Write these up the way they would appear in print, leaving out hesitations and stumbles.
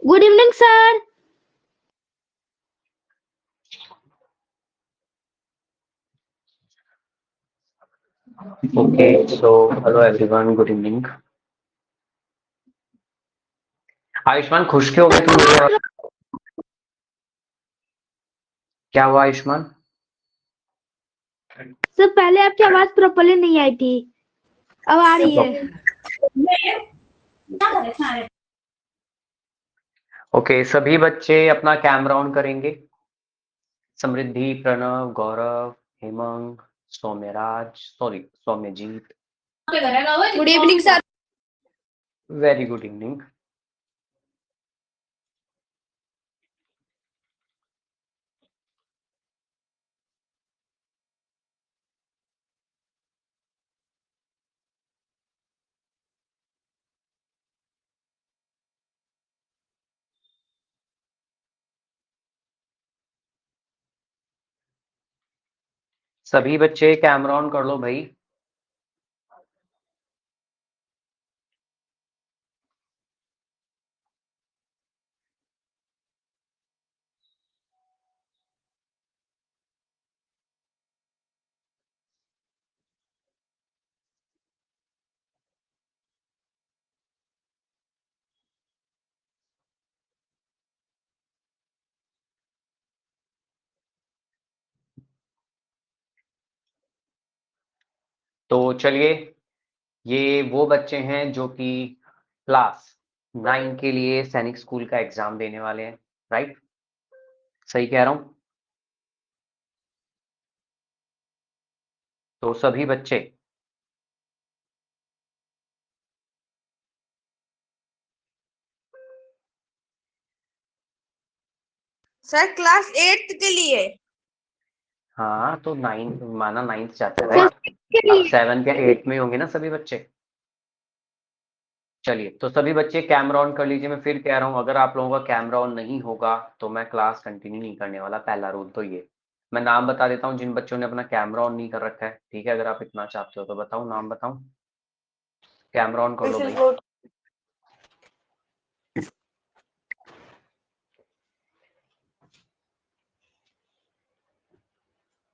Good evening sir. Okay, so hello everyone, good evening. Ayushman खुश क्यों हो गए तुम मुझे? क्या हुआ आयुष्मान? सर पहले आपकी आवाज प्रॉपर्ली नहीं आई थी, अब आ रही है। ओके, सभी बच्चे अपना कैमरा ऑन करेंगे। Samriddhi, Pranav, Gaurav, Hemang, Saumyaraj, sorry Saumyajit. Good evening sir. Very good evening. सभी बच्चे कैमरा ऑन कर लो भाई। तो चलिए, ये वो बच्चे हैं जो कि क्लास 9 के लिए सैनिक स्कूल का एग्जाम देने वाले हैं, राइट? सही कह रहा हूँ? तो सभी बच्चे सर क्लास 8 के लिए। हाँ, तो 9 माना 9th जाता है, राइट? अब 7 या 8 में होंगे ना सभी बच्चे। चलिए, तो सभी बच्चे कैमरा ऑन कर लीजिए। मैं फिर कह रहा हूँ, अगर आप लोगों का कैमरा ऑन नहीं होगा तो मैं क्लास कंटिन्यू नहीं करने वाला। पहला रूल तो ये। मैं नाम बता देता हूँ जिन बच्चों ने अपना कैमरा ऑन नहीं कर रखा है, ठीक है? अगर आप इतना चाहते हो तो बताओ, नाम बताओ। कैमरा ऑन कर लो भाई।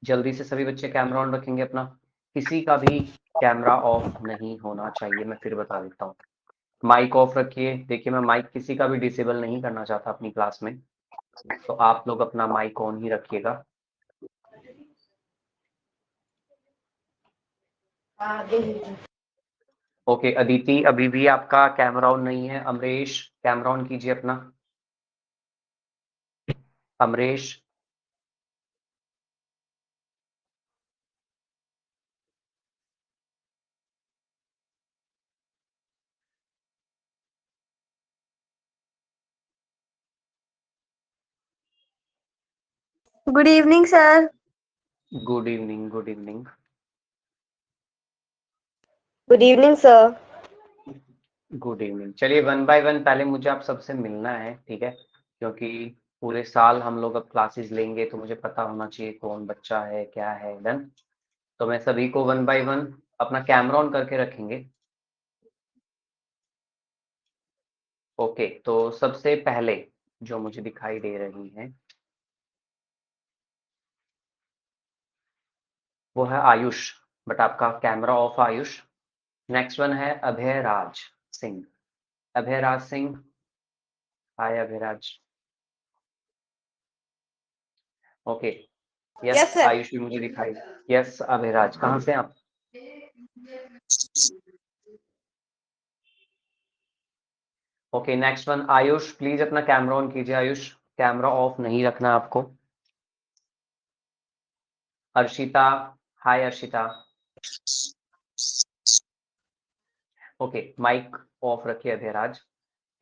जल्दी से सभी बच्चे कैमरा ऑन रखेंगे अपना। किसी का भी कैमरा ऑफ नहीं होना चाहिए, मैं फिर बता देता हूँ। माइक ऑफ रखिए। देखिए, मैं माइक किसी का भी डिसेबल नहीं करना चाहता अपनी क्लास में, तो आप लोग अपना माइक ऑन ही रखिएगा। ओके, अदिति अभी भी आपका कैमरा ऑन नहीं है। अमरेश, कैमरा ऑन कीजिए अपना। Amresh, good evening sir. Good evening, good evening. Good evening sir. Good evening. चलिए, वन बाय वन पहले मुझे आप सबसे मिलना है, ठीक है? क्योंकि पूरे साल हम लोग अब क्लासेस लेंगे तो मुझे पता होना चाहिए कौन बच्चा है, क्या है। डन। तो मैं सभी को वन बाय वन अपना कैमरा ऑन करके रखेंगे। ओके, तो सबसे पहले जो मुझे दिखाई दे रही है वो है आयुष, बट आपका camera off Ayush. Next one है Abhay Raj Singh. Abhay Raj Singh, hi Abhay Raj. Okay, yes yes sir. Ayush भी मुझे दिखाई। यस अभय राज, कहाँ से आप? Okay, next one Ayush, please अपना कैमरा ऑन कीजिए। आयुष, कैमरा ऑफ नहीं रखना आपको। Arshita, hi Arshita. Okay, mic off रखिए अभय राज।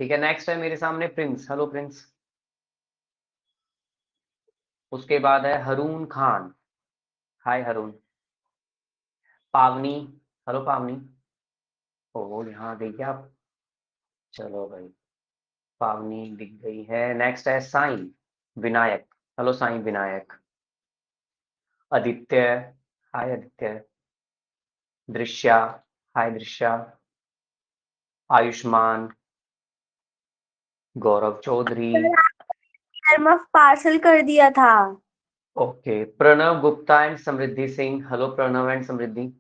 ठीक है, नेक्स्ट है मेरे सामने प्रिंस। Hello Prince. उसके बाद है हरून खान। हाय हरून। पावनी, हेलो पावनी। ओ, यहाँ आ गई क्या आप? चलो भाई, पावनी दिख गई है। नेक्स्ट है Sai Vinayak. Hello Sai Vinayak. Aditya, hi Aditya. Drishya, hi Drishya. Ayushman, Gaurav Chaudhary, parcel कर दिया था। Okay. Pranav Gupta and Samriddhi Singh, hello Pranav and Samriddhi.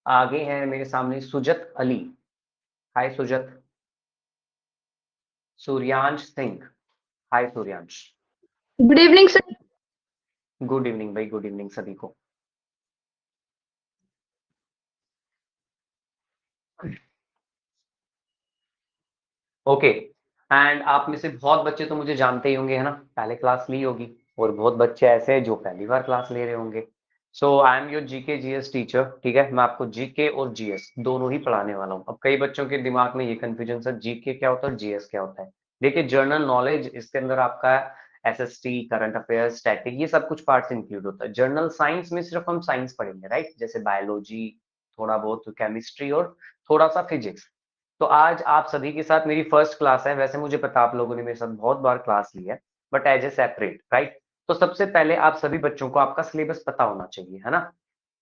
आगे हैं मेरे सामने Sujat Ali, hi Sujat. Suryansh Singh, hi Suryansh. Good evening sir. Good evening भाई, गुड इवनिंग सभी को। ओके एंड आप में से बहुत बच्चे तो मुझे जानते ही होंगे, है ना, पहले क्लास ली होगी, और बहुत बच्चे ऐसे हैं जो पहली बार क्लास ले रहे होंगे। So I am your GK GS teacher, ठीक है। मैं आपको जीके और जीएस दोनों ही पढ़ाने वाला हूँ। अब कई बच्चों के दिमाग में ये कंफ्यूजन, सर जीके क्या होता है, जीएस क्या होता है। देखिए जनरल नॉलेज, इसके अंदर आपका एसएसटी, करंट अफेयर्स, स्टैटिक, ये सब कुछ पार्ट्स इंक्लूड होता है। जनरल साइंस में सिर्फ हम साइंस पढ़ेंगे, राइट, जैसे बायोलॉजी, थोड़ा बहुत केमिस्ट्री और थोड़ा सा फिजिक्स। तो आज आप सभी के साथ मेरी फर्स्ट क्लास है। वैसे मुझे पता आप लोगों ने मेरे साथ बहुत बार क्लास ली है, but as a separate, right. तो सबसे पहले आप सभी बच्चों को आपका सिलेबस पता होना चाहिए, है ना।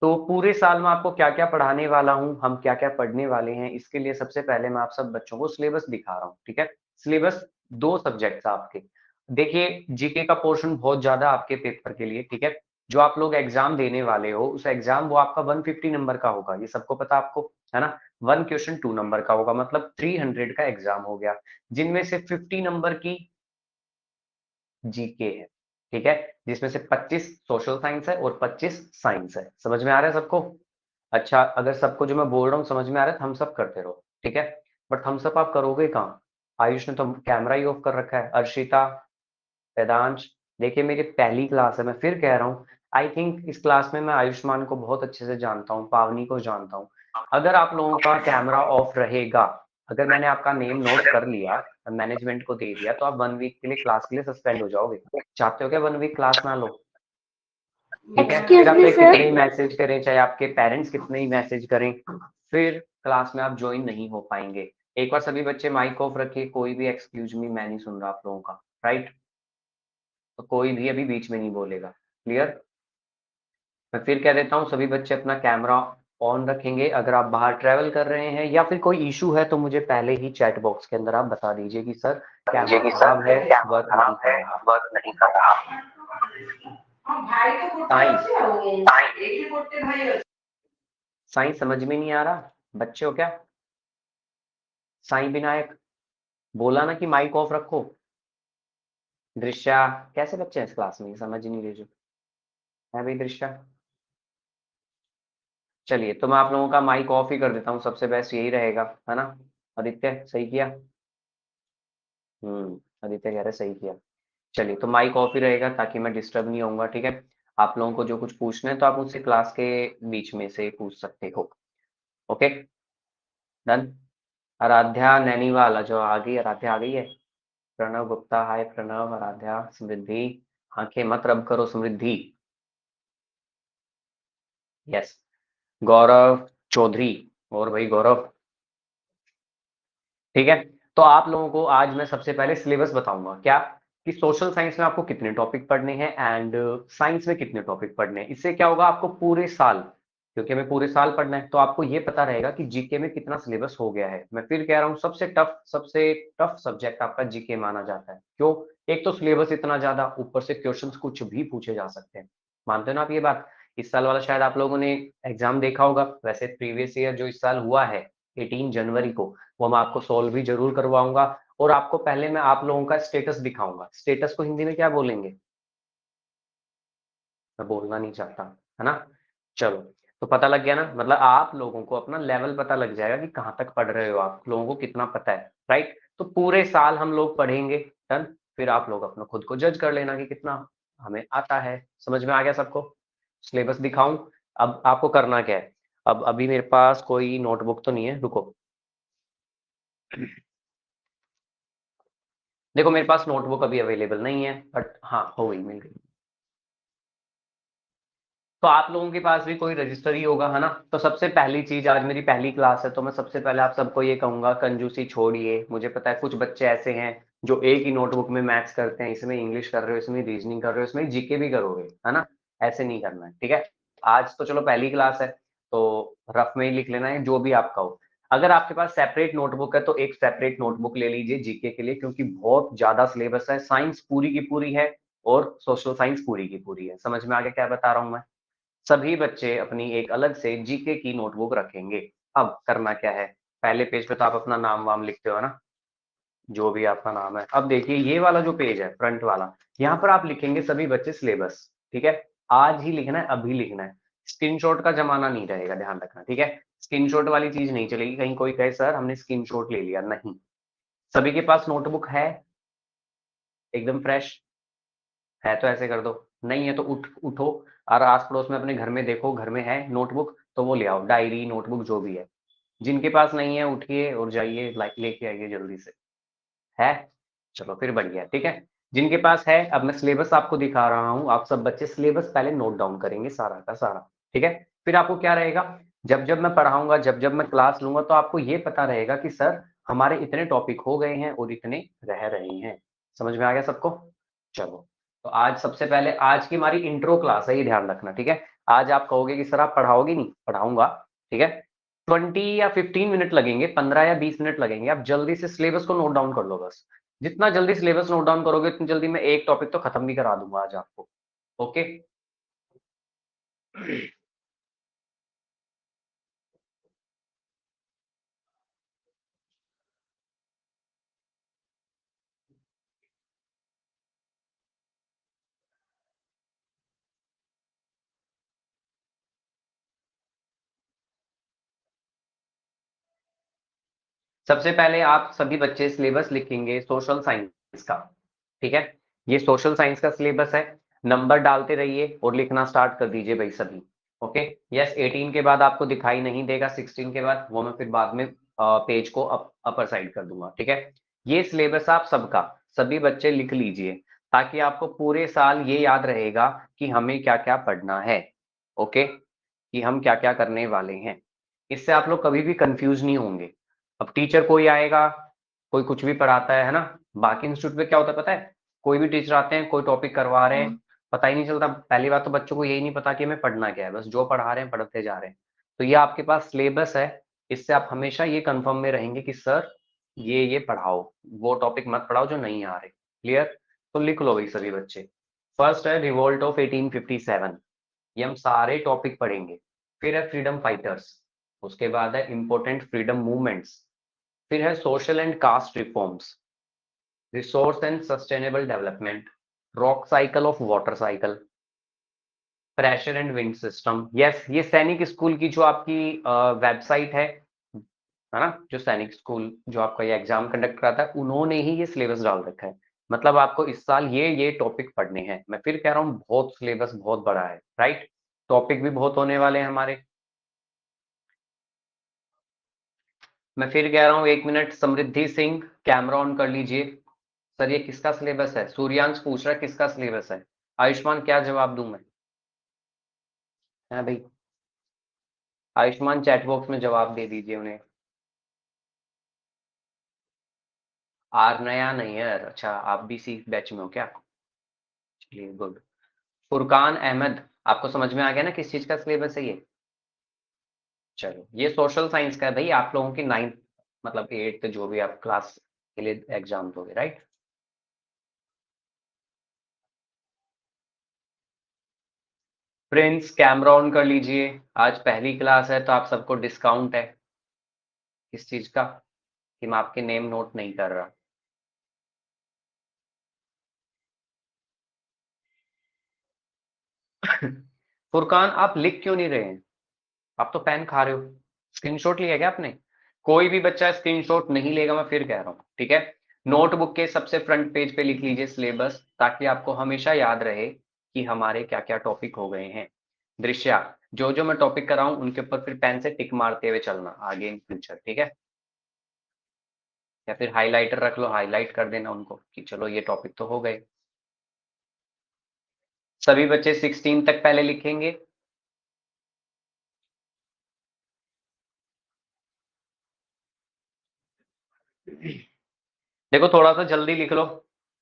तो पूरे साल में आपको क्या क्या पढ़ाने वाला हूँ, हम क्या क्या पढ़ने वाले हैं, इसके लिए सबसे पहले मैं आप सब बच्चों को सिलेबस दिखा रहा हूँ, ठीक है। सिलेबस 2 सब्जेक्ट्स आपके। देखिए जीके का पोर्शन बहुत ज्यादा आपके पेपर के लिए, ठीक है। जो आप लोग एग्जाम देने वाले हो, उस एग्जाम वो आपका 150 नंबर का होगा, ये सबको पता आपको, है ना। 1 क्वेश्चन 2 नंबर का होगा, मतलब 300 का एग्जाम हो गया, जिनमें से 50 नंबर की जीके है, ठीक है। जिसमें से 25 सोशल साइंस है और 25 साइंस है। समझ में आ रहा है सबको? अच्छा, अगर सबको जो मैं बोल रहा हूँ समझ में आ रहा है, थम्स अप करते रहो, ठीक है। बट थम्स अप आप करोगे कहाँ? आयुष ने तो कैमरा ही ऑफ कर रखा है। अर्शिता, वेदांश, देखिए मेरी पहली क्लास है, मैं फिर कह रहा हूँ, आई थिंक इस क्लास में मैं आयुष्मान को बहुत अच्छे से जानता हूँ, पावनी को जानता हूँ। अगर आप लोगों का कैमरा ऑफ रहेगा, अगर मैंने आपका नेम नोट कर लिया, मैनेजमेंट को दे दिया, तो आप 1 वीक के लिए क्लास के लिए सस्पेंड हो जाओगे। चाहते हो क्या 1 वीक क्लास ना लो? ठीक है, फिर एक्सक्यूज आप मी चाहे सर। कितने ही मैसेज करें, चाहे आपके पेरेंट्स कितने ही मैसेज करें, फिर क्लास में आप ज्वाइन नहीं हो पाएंगे। एक बार सभी बच्चे माइक ऑफ रखिए, कोई भी एक्सक्यूज मी मैं नहीं सुन रहा आप लोगों का, राइट। तो कोई भी अभी बीच में नहीं बोलेगा, क्लियर। मैं फिर कह देता हूँ, सभी बच्चे अपना कैमरा ऑन रखेंगे। अगर आप बाहर ट्रैवल कर रहे हैं या फिर कोई इशू है, तो मुझे पहले ही चैट बॉक्स के अंदर आप बता दीजिए कि सर कैमरा खराब है, वर्क नहीं कर रहा। साइंस, साइंस समझ में नहीं आ रहा बच्चे हो क्या? साई विनायक, बोला ना कि माइक ऑफ रखो। दृश्या, कैसे बच्चे हैं इस क्लास में, समझ ही नहीं रहे जो है भाई दृश्या। चलिए, तो मैं आप लोगों का माइक ऑफ ही कर देता हूँ, सबसे बेस्ट यही रहेगा, है ना। आदित्य सही किया? आदित्य कह रहे सही किया। चलिए, तो माइक ऑफ ही रहेगा ताकि मैं डिस्टर्ब नहीं होऊंगा, ठीक है। आप लोगों को जो कुछ पूछना है तो आप मुझसे क्लास के बीच में से पूछ सकते हो। Okay, done. आराध्या नैनीवाल जो आ गई, आराध्या आ गई है। प्रणव गुप्ता, हाय प्रणव, आराध्या, समृद्धि, आंखें मत रब करो समृद्धि, यस। गौरव चौधरी, और भाई गौरव, ठीक है। तो आप लोगों को आज मैं सबसे पहले सिलेबस बताऊंगा, क्या कि सोशल साइंस में आपको कितने टॉपिक पढ़ने हैं एंड साइंस में कितने टॉपिक पढ़ने हैं। इससे क्या होगा, आपको पूरे साल, क्योंकि हमें पूरे साल पढ़ना है, तो आपको ये पता रहेगा कि जीके में कितना सिलेबस हो गया है। मैं फिर कह रहा हूँ, सबसे टफ सब्जेक्ट आपका जीके माना जाता है। क्यों? एक तो सिलेबस इतना ज्यादा, ऊपर से क्वेश्चंस कुछ भी पूछे जा सकते हैं। मानते हो ना आप ये बात? इस साल वाला शायद आप लोगों ने एग्जाम देखा होगा, वैसे प्रीवियस ईयर जो इस साल हुआ है 18 जनवरी को, वो मैं आपको सोल्व भी जरूर करवाऊंगा। और आपको पहले मैं आप लोगों का स्टेटस दिखाऊंगा। स्टेटस को हिंदी में क्या बोलेंगे? मैं बोलना नहीं चाहता, है ना। चलो, तो पता लग गया ना, मतलब आप लोगों को अपना लेवल पता लग जाएगा कि कहाँ तक पढ़ रहे हो, आप लोगों को कितना पता है, राइट। तो पूरे साल हम लोग पढ़ेंगे, डन। फिर आप लोग अपना खुद को जज कर लेना कि कितना हमें आता है। समझ में आ गया सबको? सिलेबस दिखाऊं? अब आपको करना क्या है, अब अभी मेरे पास कोई नोटबुक तो नहीं है, रुको। देखो मेरे पास नोटबुक अभी अवेलेबल नहीं है, बट हाँ हो गई, मिल गई। तो आप लोगों के पास भी कोई रजिस्टर ही होगा, है ना। तो सबसे पहली चीज, आज मेरी पहली क्लास है, तो मैं सबसे पहले आप सबको ये कहूंगा, कंजूसी छोड़िए। मुझे पता है कुछ बच्चे ऐसे हैं जो एक ही नोटबुक में मैथ्स करते हैं, इसमें इंग्लिश कर रहे हो, इसमें रीजनिंग कर रहे हो, इसमें जीके भी करोगे, है ना। ऐसे नहीं करना है, ठीक है। आज तो चलो पहली क्लास है, तो रफ में ही लिख लेना है जो भी आपका हो। अगर आपके पास सेपरेट नोटबुक है तो एक सेपरेट नोटबुक ले लीजिए जीके के लिए, क्योंकि बहुत ज्यादा सिलेबस है, साइंस पूरी की पूरी है और सोशल साइंस पूरी की पूरी है। समझ में आ गया क्या बता रहा हूं मैं? सभी बच्चे अपनी एक अलग से जीके की नोटबुक रखेंगे। अब करना क्या है, पहले पेज पे तो आप अपना नाम वाम लिखते हो ना, जो भी आपका नाम है। अब देखिए ये वाला जो पेज है फ्रंट वाला, यहाँ पर आप लिखेंगे सभी बच्चे सिलेबस। ठीक है, आज ही लिखना है, अभी लिखना है। स्क्रीनशॉट का जमाना नहीं रहेगा, ध्यान रखना। ठीक है, स्क्रीनशॉट वाली चीज नहीं चलेगी। कहीं कोई कहे सर हमने स्क्रीनशॉट ले लिया, नहीं। सभी के पास नोटबुक है एकदम फ्रेश है तो ऐसे कर दो, नहीं है तो उठो और आस पड़ोस में अपने घर में देखो, घर में है नोटबुक तो वो ले आओ, डायरी नोटबुक जो भी है। जिनके पास नहीं है उठिए और जाइए लेके आइए जल्दी से। है, चलो फिर बढ़िया। ठीक है, जिनके पास है, अब मैं सिलेबस आपको दिखा रहा हूँ। आप सब बच्चे सिलेबस पहले नोट डाउन करेंगे सारा का सारा। ठीक है, फिर आपको क्या रहेगा, जब जब मैं पढ़ाऊंगा, जब जब मैं क्लास लूंगा, तो आपको ये पता रहेगा कि सर हमारे इतने टॉपिक हो गए हैं और इतने रह रहे हैं। समझ में आ गया सबको? चलो, तो आज सबसे पहले आज की हमारी इंट्रो क्लास है, ये ध्यान रखना। ठीक है, आज आप कहोगे कि सर आप पढ़ाओगे नहीं, पढ़ाऊंगा। ठीक है, 20 या 15 मिनट लगेंगे, 15 या 20 मिनट लगेंगे। आप जल्दी से सिलेबस को नोट डाउन कर लो बस। जितना जल्दी सिलेबस नोट डाउन करोगे उतनी जल्दी मैं एक टॉपिक तो खत्म भी करा दूंगा आज आपको। ओके, सबसे पहले आप सभी बच्चे सिलेबस लिखेंगे सोशल साइंस का। ठीक है, ये सोशल साइंस का सिलेबस है। नंबर डालते रहिए और लिखना स्टार्ट कर दीजिए भाई सभी। ओके, यस 18 के बाद आपको दिखाई नहीं देगा, 16 के बाद वो मैं फिर बाद में पेज को अपर साइड कर दूंगा। ठीक है, ये सिलेबस आप सबका सभी बच्चे लिख लीजिए, ताकि आपको पूरे साल ये याद रहेगा कि हमें क्या क्या पढ़ना है। ओके, कि हम क्या क्या करने वाले हैं। इससे आप लोग कभी भी कंफ्यूज नहीं होंगे। अब टीचर कोई आएगा, कोई कुछ भी पढ़ाता है ना। बाकी इंस्टीट्यूट में क्या होता है पता है, कोई भी टीचर आते हैं, कोई टॉपिक करवा रहे हैं, पता ही नहीं चलता। पहली बात तो बच्चों को यही नहीं पता कि हमें पढ़ना क्या है, बस जो पढ़ा रहे हैं पढ़ते जा रहे हैं। तो ये आपके पास सिलेबस है, इससे आप हमेशा ये कंफर्म में रहेंगे कि सर ये पढ़ाओ, वो टॉपिक मत पढ़ाओ जो नहीं आ रहे। क्लियर? तो लिख लो भाई सभी बच्चे। फर्स्ट है रिवोल्ट ऑफ 1857, ये हम सारे टॉपिक पढ़ेंगे। फिर है फ्रीडम फाइटर्स, उसके बाद है इंपॉर्टेंट फ्रीडम मूवमेंट्स, फिर है social and caste reforms, resource and sustainable development, rock cycle of water cycle, pressure and wind system. Yes, ये सैनिक स्कूल की जो आपकी वेबसाइट है ना, जो सैनिक स्कूल जो आपका ये एग्जाम कंडक्ट कराता है, उन्होंने ही ये सिलेबस डाल रखा है। मतलब आपको इस साल ये टॉपिक पढ़ने हैं। मैं फिर कह रहा हूँ बहुत सिलेबस बहुत बड़ा है, राइट? टॉपिक भी बहुत होने वाले हैं हमारे। मैं फिर कह रहा हूँ, एक minute, Samriddhi Singh camera on कर लीजिए। सर ये किसका सिलेबस है? सूर्यांश पूछ रहा है किसका सिलेबस है। आयुष्मान क्या जवाब दूं मैं? है भाई, आयुष्मान चैट बॉक्स में जवाब दे दीजिए उन्हें। आर नया नहीं है, अच्छा आप भी सी बैच में हो क्या? चलिए गुड। फुरकान अहमद, आपको समझ में आ गया ना किस चीज का सिलेबस है ये? चलो, ये सोशल साइंस का है भाई, आप लोगों की 9th मतलब 8th जो भी आप क्लास के लिए एग्जाम दोगे, राइट? प्रिंस कैमरा ऑन कर लीजिए। आज पहली क्लास है तो आप सबको डिस्काउंट है। किस चीज का? कि मैं आपके नेम नोट नहीं कर रहा। फुरकान आप लिख क्यों नहीं रहे हैं? आप तो पेन खा रहे हो। स्क्रीनशॉट लिया क्या आपने? कोई भी बच्चा स्क्रीनशॉट नहीं लेगा, मैं फिर कह रहा हूँ। ठीक है, नोटबुक के सबसे फ्रंट पेज पे लिख लीजिए सिलेबस, ताकि आपको हमेशा याद रहे कि हमारे क्या क्या टॉपिक हो गए हैं। दृश्या, जो जो मैं टॉपिक कर रहा हूँ उनके ऊपर फिर पेन से टिक मारते हुए चलना आगे इन फ्यूचर। ठीक है, या फिर हाईलाइटर रख लो, हाईलाइट कर देना उनको कि चलो ये टॉपिक तो हो गए। सभी बच्चे 16 तक पहले लिखेंगे। देखो थोड़ा सा जल्दी लिख लो,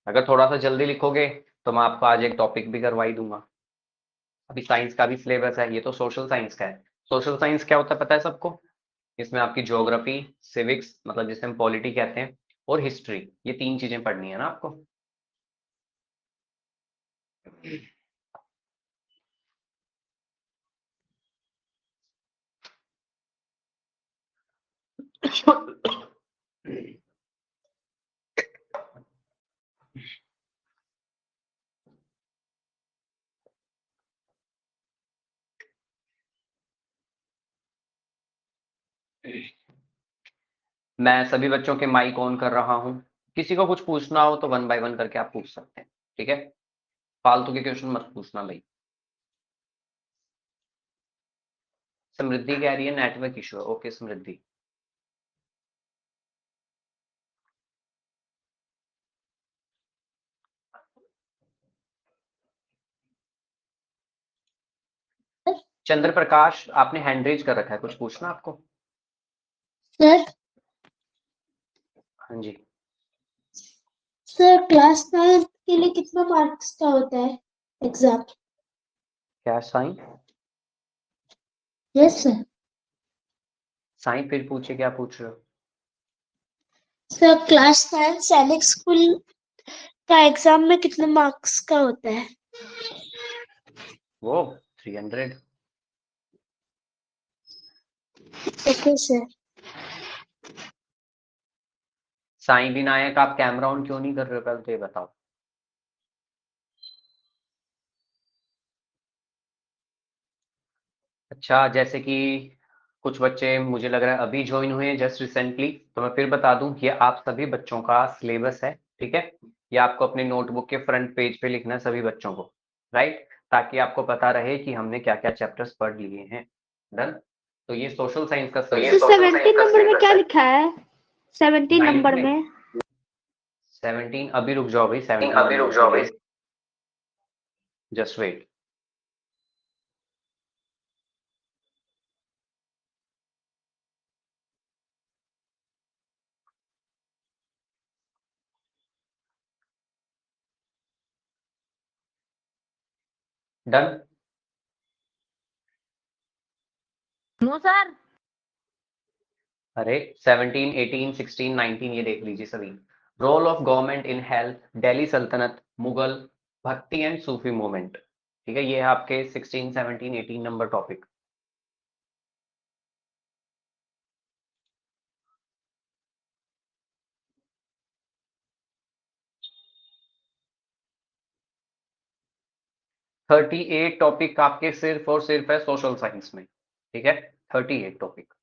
अगर थोड़ा सा जल्दी लिखोगे तो मैं आपको आज एक टॉपिक भी करवाई दूंगा। अभी साइंस का भी सिलेबस है, ये तो सोशल साइंस का है। सोशल साइंस क्या होता है पता है सबको? इसमें आपकी ज्योग्राफी, सिविक्स मतलब जिसे हम पॉलिटी कहते हैं, और हिस्ट्री, ये 3 चीजें पढ़नी है ना आपको। मैं सभी बच्चों के माइक ऑन कर रहा हूँ। किसी को कुछ पूछना हो तो 1 बाय 1 करके आप पूछ सकते हैं, ठीक है? फालतू के क्वेश्चन मत पूछना भाई। समृद्धि कह रही है नेटवर्क इशू है। ओके समृद्धि। चंद्र प्रकाश, आपने हैंड रेज कर रखा है, कुछ पूछना आपको? सर हाँ जी। सर क्लास 9 के लिए कितना मार्क्स का होता है एग्जाम? क्या साइन? Yes sir. साइन फिर पूछे, क्या पूछ रहे हो? सर क्लास 9 सैनिक स्कूल का एग्जाम में कितने मार्क्स का होता है? वो 300। Okay sir. साई विनायक, आप कैमरा ऑन क्यों नहीं कर रहे हो, पहले तो ये बताओ। अच्छा, जैसे कि कुछ बच्चे मुझे लग रहा है अभी ज्वाइन हुए हैं जस्ट रिसेंटली, तो मैं फिर बता दूं कि आप सभी बच्चों का सिलेबस है, ठीक है? ये आपको अपने नोटबुक के फ्रंट पेज पे लिखना है सभी बच्चों को, राइट? ताकि आपको पता रहे कि हमने क्या क्या चैप्टर्स पढ़ लिए हैं। डन? तो ये सोशल साइंस का सिलेबस। 17 नंबर में क्या लिखा है? 17 नाइन्थ नंबर में में 17, अभी रुक जाओ भाई, 17 just wait. Done? No sir. अरे 17, 18, 16, 19 ये देख लीजिए सभी। Role of government in health, Delhi सल्तनत, मुगल, भक्ति एंड सूफी मूवमेंट, ठीक है? ये है आपके 16, 17, 18 number topic. Thirty eight topic आपके सिर्फ और सिर्फ है सोशल साइंस में, ठीक है? 38 टॉपिक।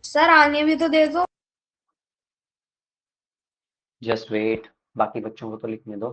सर आगे भी तो दे दो। जस्ट वेट, बाकी बच्चों को तो लिखने दो।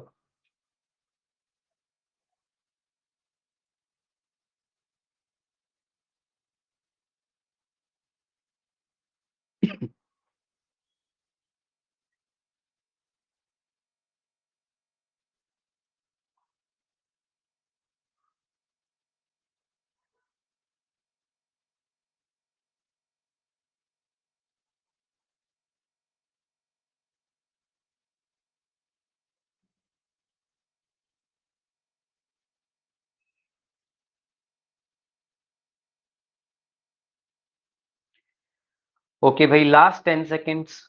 ओके भाई, लास्ट 10 सेकेंड्स।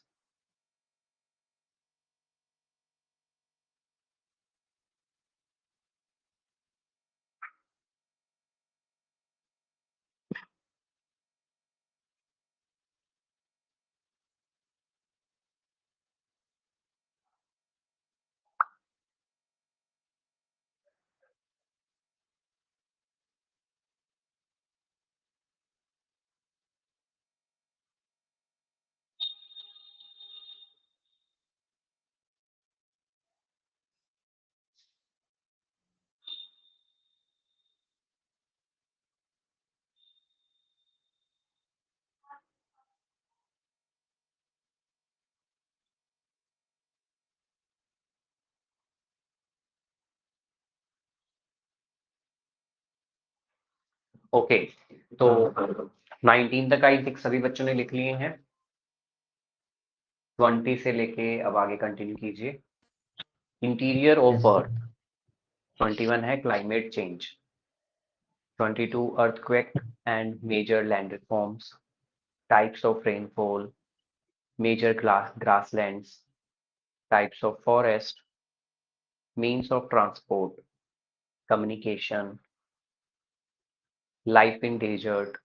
ओके, तो 19 तक आई थिंक सभी बच्चों ने लिख लिए हैं। 20 से लेके अब आगे कंटिन्यू कीजिए। Interior of birth. 21 है climate change. 22 earthquake and major landforms, types of rainfall, major grasslands, types of forest, means of transport, communication, life in desert।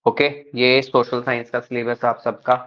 Okay, ये सोशल साइंस का सिलेबस आप सबका।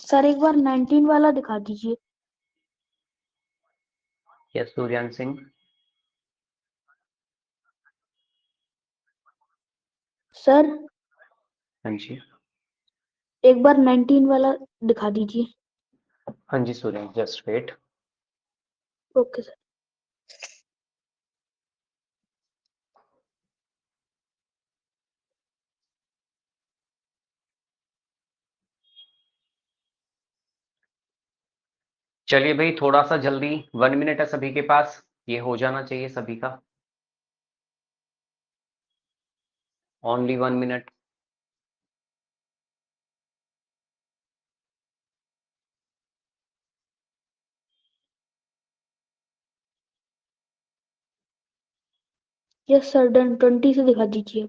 सर एक बार 19 वाला दिखा दीजिए। यस सूर्यान सिंह। सर हाँ जी। एक बार 19 वाला दिखा दीजिए। हाँ जी सूर्यान, जस्ट वेट। Okay sir. चलिए भाई, थोड़ा सा जल्दी, 1 मिनट है सभी के पास, ये हो जाना चाहिए सभी का। Only 1 minute. Yes sir done. 20 से दिखा दीजिए।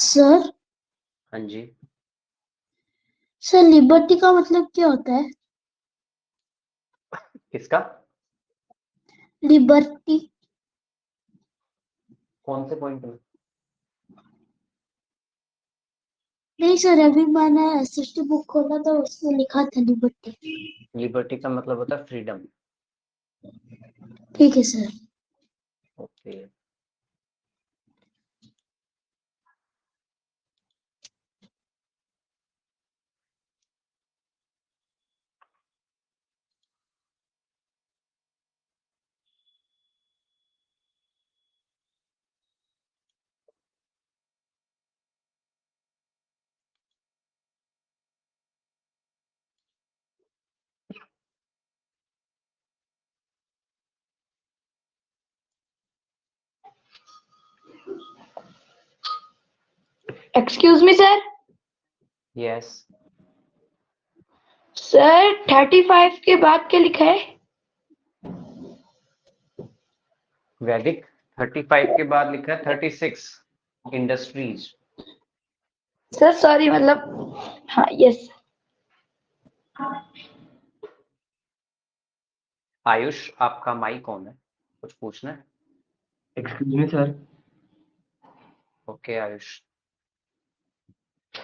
सर हाँ जी, सर लिबर्टी का मतलब क्या होता है? किसका? लिबर्टी। कौन से पॉइंट में? नहीं सर, अभी मैंने एसएसटी बुक खोला था, उसमें लिखा था लिबर्टी। लिबर्टी का मतलब होता है फ्रीडम। ठीक है sir. Okay. Excuse me sir. Yes, sir 35 के बाद क्या लिखा है? वैदिक 35 के बाद लिखा है 36 इंडस्ट्रीज। सर सॉरी, मतलब हाँ यस। आयुष, आपका माइक ऑन है, कुछ पूछना है? Excuse me sir. Okay Ayush.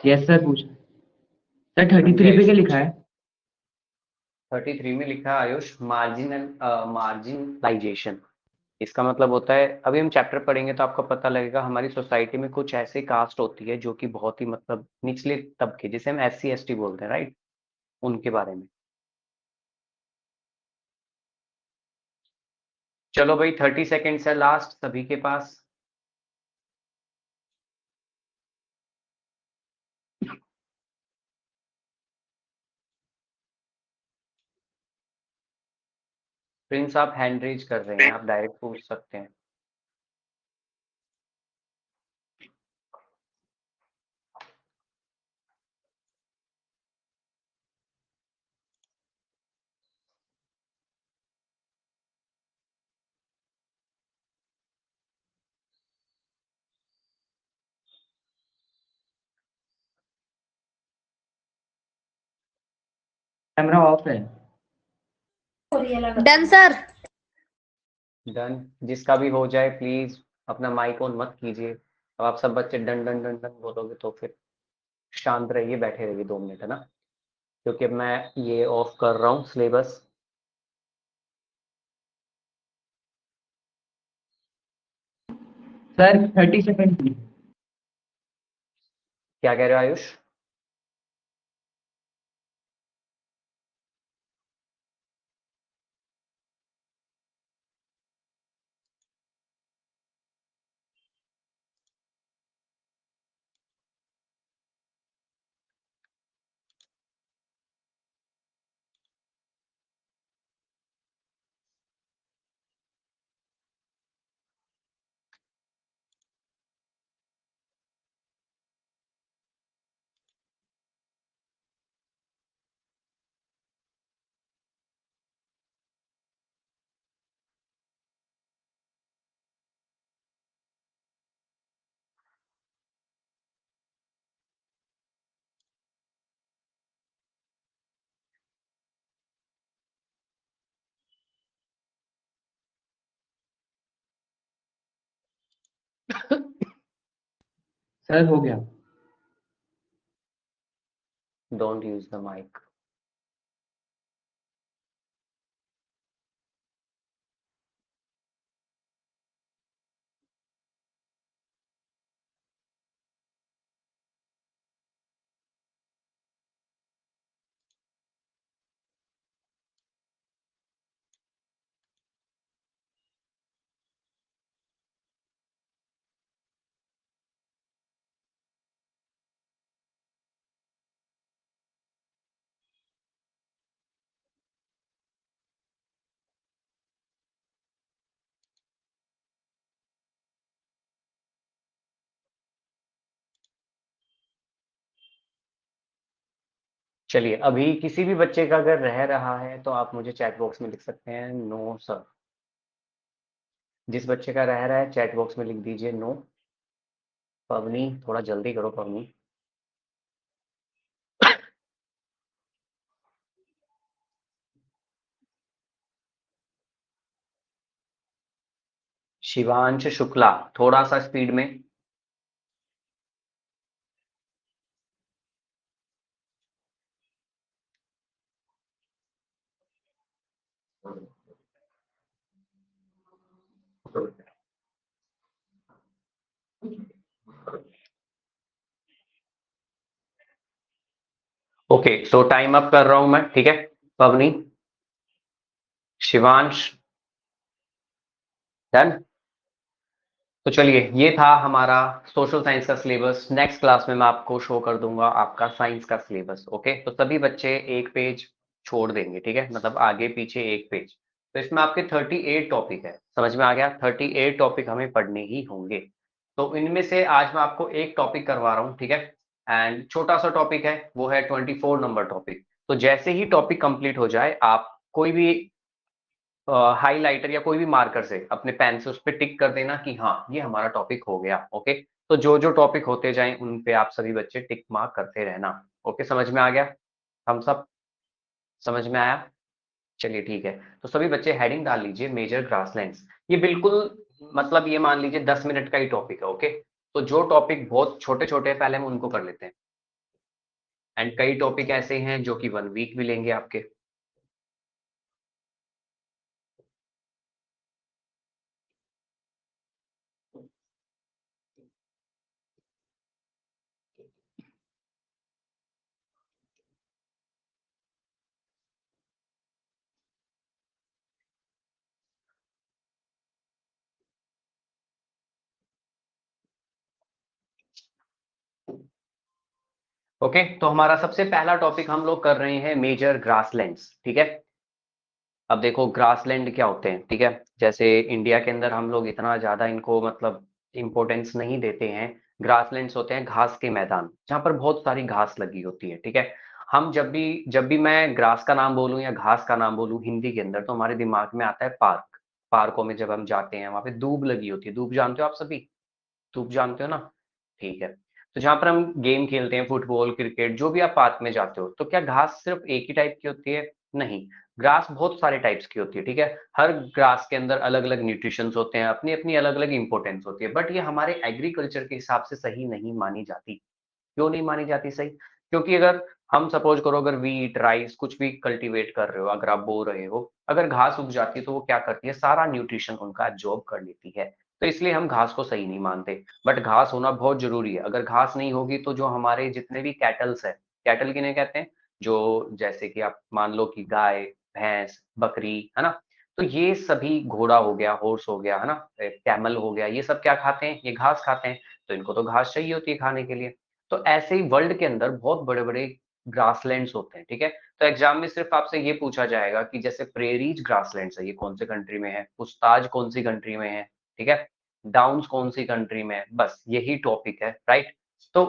Yes sir, पूछ सर 33 पे क्या लिखा है? 33 में लिखा है आयुष, मार्जिनलाइजेशन। इसका मतलब होता है, अभी हम चैप्टर पढ़ेंगे तो आपको पता लगेगा, हमारी सोसाइटी में कुछ ऐसे कास्ट होती है जो कि बहुत ही मतलब निचले तबके, जिसे हम SC ST बोलते हैं, राइट, उनके बारे में। चलो भाई, 30 सेकेंड्स है लास्ट सभी के पास। प्रिंस, आप हैंड रेज कर रहे हैं, आप डायरेक्ट पूछ सकते हैं। कैमरा ऑफ है। Done sir. डन। जिसका भी हो जाए प्लीज अपना माइक ऑन मत कीजिए। अब आप सब बच्चे डन डन डन डन बोलोगे तो फिर शांत रहिए, बैठे रहिए 2 मिनट, है ना, क्योंकि अब मैं ये ऑफ कर रहा हूँ सिलेबस। Sir 30 second. क्या कह रहे हो आयुष? सर हो गया। Don't use the mic. चलिए, अभी किसी भी बच्चे का अगर रह रहा है तो आप मुझे चैट बॉक्स में लिख सकते हैं नो सर। जिस बच्चे का रह रहा है चैट बॉक्स में लिख दीजिए नो। पवनी थोड़ा जल्दी करो पवनी। शिवांश शुक्ला थोड़ा सा स्पीड में। ओके तो टाइम अप कर रहा हूं मैं, ठीक है। पवनी, शिवांश, डन। तो चलिए, ये था हमारा सोशल साइंस का सिलेबस। नेक्स्ट क्लास में मैं आपको शो कर दूंगा आपका साइंस का सिलेबस। ओके, तो सभी बच्चे एक पेज छोड़ देंगे, ठीक है, मतलब आगे पीछे एक पेज। तो इसमें आपके 38 टॉपिक है, समझ में आ गया? 38 टॉपिक हमें पढ़ने ही होंगे। तो इनमें से आज मैं आपको एक टॉपिक करवा रहा हूँ, ठीक है। एंड छोटा सा टॉपिक है, वो है 24 नंबर टॉपिक। तो जैसे ही टॉपिक कंप्लीट हो जाए, आप कोई भी हाईलाइटर या कोई भी मार्कर से अपने पेन से उस पर टिक कर देना कि हाँ ये हमारा टॉपिक हो गया। ओके, तो जो जो टॉपिक होते जाएं उन पे आप सभी बच्चे टिक मार्क करते रहना। ओके, समझ में आ गया? हम सब समझ में आया? चलिए ठीक है। तो सभी बच्चे हेडिंग डाल लीजिए मेजर ग्रासलैंड्स। ये बिल्कुल मतलब ये मान लीजिए 10 मिनट का ही टॉपिक है। ओके, तो जो टॉपिक बहुत छोटे छोटे हैं पहले हम उनको कर लेते हैं, एंड कई टॉपिक ऐसे हैं जो कि 1 वीक भी लेंगे आपके। ओके, तो हमारा सबसे पहला टॉपिक हम लोग कर रहे हैं मेजर ग्रासलैंड्स, ठीक है। अब देखो ग्रासलैंड क्या होते हैं, ठीक है। जैसे इंडिया के अंदर हम लोग इतना ज्यादा इनको मतलब इम्पोर्टेंस नहीं देते हैं। ग्रासलैंड्स होते हैं घास के मैदान, जहाँ पर बहुत सारी घास लगी होती है, ठीक है। हम जब भी मैं ग्रास का नाम बोलूं या घास का नाम बोलूं हिंदी के अंदर, तो हमारे दिमाग में आता है पार्क। पार्कों में जब हम जाते हैं वहां पे दूब लगी होती है। दूब जानते हो आप सभी? दूब जानते हो ना? ठीक है। तो जहां पर हम गेम खेलते हैं, फुटबॉल, क्रिकेट, जो भी आप पार्क में जाते हो, तो क्या घास सिर्फ एक ही टाइप की होती है? नहीं, ग्रास बहुत सारे टाइप्स की होती है, ठीक है। हर ग्रास के अंदर अलग अलग न्यूट्रिशंस होते हैं, अपनी अपनी अलग अलग इंपॉर्टेंस होती है, बट ये हमारे एग्रीकल्चर के हिसाब से सही नहीं मानी जाती। क्यों नहीं मानी जाती सही? क्योंकि अगर हम सपोज करो, अगर वीट, राइस कुछ भी कल्टीवेट कर रहे हो, अगर आप बो रहे हो, अगर घास उग जाती है तो वो क्या करती है, सारा न्यूट्रिशन उनका एब्जॉर्ब कर लेती है। तो इसलिए हम घास को सही नहीं मानते। बट घास होना बहुत जरूरी है। अगर घास नहीं होगी तो जो हमारे जितने भी कैटल्स है, कैटल किन्हें कहते हैं? जो जैसे कि आप मान लो कि गाय, भैंस, बकरी, है ना, तो ये सभी, घोड़ा हो गया, हॉर्स हो गया, है ना, कैमल हो गया, ये सब क्या खाते हैं? ये घास खाते हैं। तो इनको तो घास चाहिए होती है खाने के लिए। तो ऐसे ही वर्ल्ड के अंदर बहुत बड़े बड़े ग्रासलैंड्स होते हैं, ठीक है। तो एग्जाम में सिर्फ आपसे ये पूछा जाएगा कि जैसे प्रेरीज ग्रासलैंड्स है, ये कौन से कंट्री में है, पुस्ताज कौन सी कंट्री में है, ठीक है, डाउन्स कौन सी कंट्री में है, बस यही टॉपिक है, राइट। तो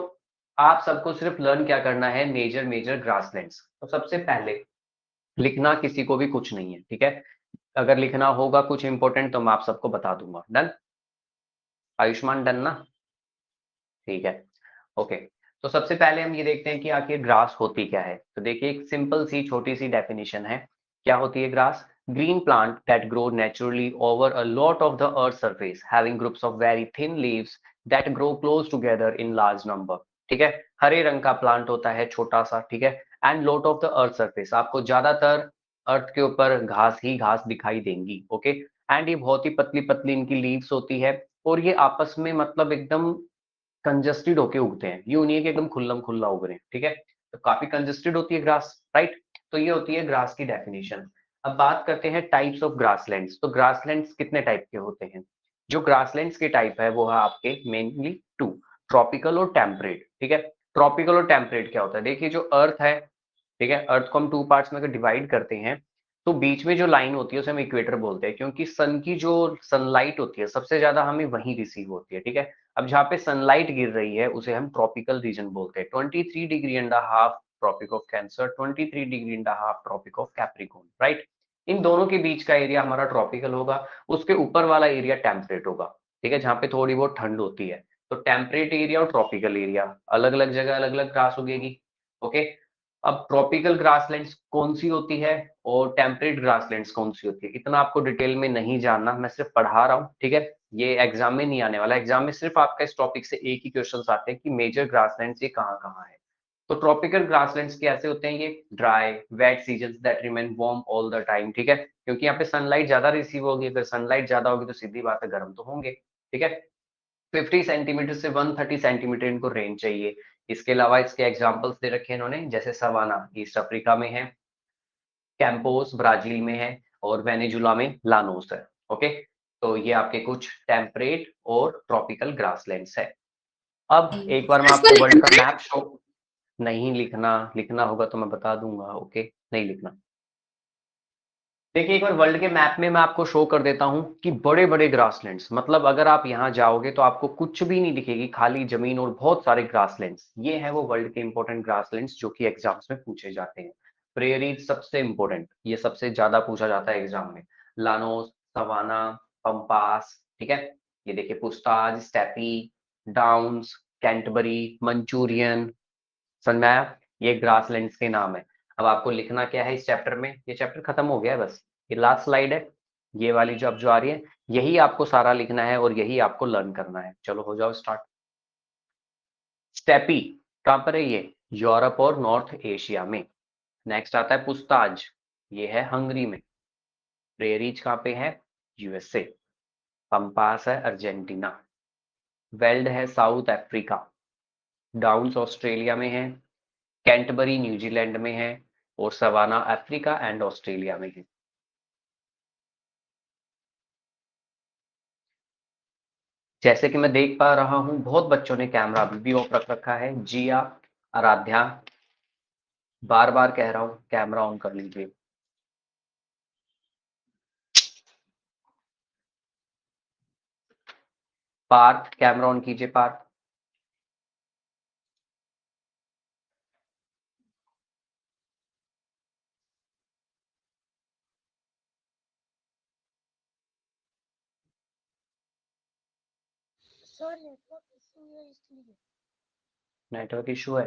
आप सबको सिर्फ लर्न क्या करना है, मेजर मेजर ग्रासलैंड्स। तो सबसे पहले लिखना किसी को भी कुछ नहीं है, ठीक है। अगर लिखना होगा कुछ इंपॉर्टेंट तो मैं आप सबको बता दूंगा। डन? आयुष्मान, डन ना? ठीक है। ओके, तो सबसे पहले हम ये देखते हैं कि आखिर ग्रास होती क्या है। तो देखिए, एक सिंपल सी छोटी सी डेफिनेशन है। क्या होती है grass? Green plant that grow naturally over a lot of the earth surface having groups of very thin leaves that grow close together in large number, ठीक है। हरे रंग का प्लांट होता है, छोटा सा, ठीक है। And lot of the earth surface, आपको ज्यादातर अर्थ के ऊपर घास ही घास दिखाई देंगी। ओके, एंड ये बहुत ही पतली पतली इनकी लीव्स होती है, और ये आपस में मतलब एकदम कंजस्टेड होके उगते हैं। ये नहीं है कि एकदम खुल्लम खुल्ला उग रहे हैं, ठीक है। तो काफी कंजस्टेड होती है ग्रास, राइट। तो ये होती है ग्रास की डेफिनेशन। अब बात करते हैं टाइप्स ऑफ ग्रासलैंड्स। तो ग्रासलैंड्स कितने टाइप के होते हैं? जो ग्रासलैंड्स के टाइप है वो है आपके मेनली 2, ट्रॉपिकल और टेम्परेट, ठीक है। ट्रॉपिकल और टेम्परेट क्या होता है? देखिए, जो अर्थ है, ठीक है, अर्थ को हम 2 पार्ट्स में अगर डिवाइड करते हैं, तो बीच में जो लाइन होती है उसे हम इक्वेटर बोलते हैं, क्योंकि सन की जो सनलाइट होती है सबसे ज्यादा हमें वहीं रिसीव होती है, ठीक है। अब जहाँ पे सनलाइट गिर रही है उसे हम ट्रॉपिकल रीजन बोलते हैं। 23 degree and half tropic of cancer, 23 degree and half tropic of Capricorn, right. इन दोनों के बीच का एरिया हमारा ट्रॉपिकल होगा, उसके ऊपर वाला एरिया टेम्परेट होगा, ठीक है, जहाँ पे थोड़ी बहुत ठंड होती है। तो टेम्परेट एरिया और ट्रॉपिकल एरिया अलग अलग जगह अलग अलग ग्रास उगेगी। ओके, अब ट्रॉपिकल ग्रासलैंड्स कौन सी होती है और टेम्परेट ग्रासलैंड्स कौन सी होती है, इतना आपको डिटेल में नहीं जानना, मैं सिर्फ पढ़ा रहा हूँ, ठीक है। ये एग्जाम में नहीं आने वाला, एग्जाम में सिर्फ आपका इस टॉपिक से एक ही क्वेश्चन आते हैं कि मेजर ग्रासलैंड्स ये कहाँ कहाँ है। तो ट्रॉपिकल ग्रासलैंड्स कैसे होते हैं, ये dry wet season that remain warm all the time, ठीक है, क्योंकि यहाँ पे सनलाइट ज्यादा रिसीव होगी, अगर सनलाइट ज्यादा होगी तो सीधी बात है गर्म तो होंगे, ठीक है। 50 सेंटीमीटर से 130 सेंटीमीटर इनको रेंज चाहिए। इसके अलावा इसके एग्जांपल्स दे रखे हैं इन्होंने, जैसे सवाना ईस्ट अफ्रीका में है, कैंपोस ब्राजील में है और वेनेजुला में लानोस है। ओके, तो ये आपके कुछ टेम्परेट और ट्रॉपिकल ग्रासलैंड्स है। अब एक बार मैं आपको वर्ल्ड का मैप शो नहीं लिखना, लिखना होगा तो मैं बता दूंगा, ओके, नहीं लिखना। देखिए एक बार वर्ल्ड के मैप में मैं आपको शो कर देता हूं कि बड़े बड़े ग्रासलैंड्स, मतलब अगर आप यहां जाओगे तो आपको कुछ भी नहीं दिखेगी, खाली जमीन और बहुत सारे ग्रासलैंड्स। ये है वो वर्ल्ड के इंपॉर्टेंट ग्रासलैंड्स जो कि एग्जाम्स में पूछे जाते हैं। प्रेरीज सबसे इंपॉर्टेंट, ये सबसे ज्यादा पूछा जाता है एग्जाम में। लानोस, सवाना, पंपास, ठीक है। ये देखिए पुस्ताज, स्टेपी, डाउन्स, कैंटबरी, मंचूरियन, सनमैप, ये ग्रासलैंड्स के नाम है। अब आपको लिखना क्या है इस चैप्टर में, ये चैप्टर खत्म हो गया है, बस ये लास्ट स्लाइड है, ये वाली जो अब जो आ रही है, यही आपको सारा लिखना है और यही आपको लर्न करना है। चलो हो जाओ स्टार्ट। स्टेपी कहां पर है, ये यूरोप और नॉर्थ एशिया में। नेक्स्ट आता है पुस्ताज, ये है हंगरी में। प्रेरीज कहां पे है, यूएसए। पंपास है अर्जेंटीना। वेल्ड है साउथ अफ्रीका। डाउन्स ऑस्ट्रेलिया में है। कैंटबरी न्यूजीलैंड में है और सवाना अफ्रीका एंड ऑस्ट्रेलिया में है। जैसे कि मैं देख पा रहा हूं बहुत बच्चों ने कैमरा अभी भी ऑफ रख रखा है। जिया, आराध्या, बार बार कह रहा हूं कैमरा ऑन कर लीजिए। पार्थ कैमरा ऑन कीजिए, पार्थ। सर नेटवर्क इशू है इसलिए। नेटवर्क इशू है,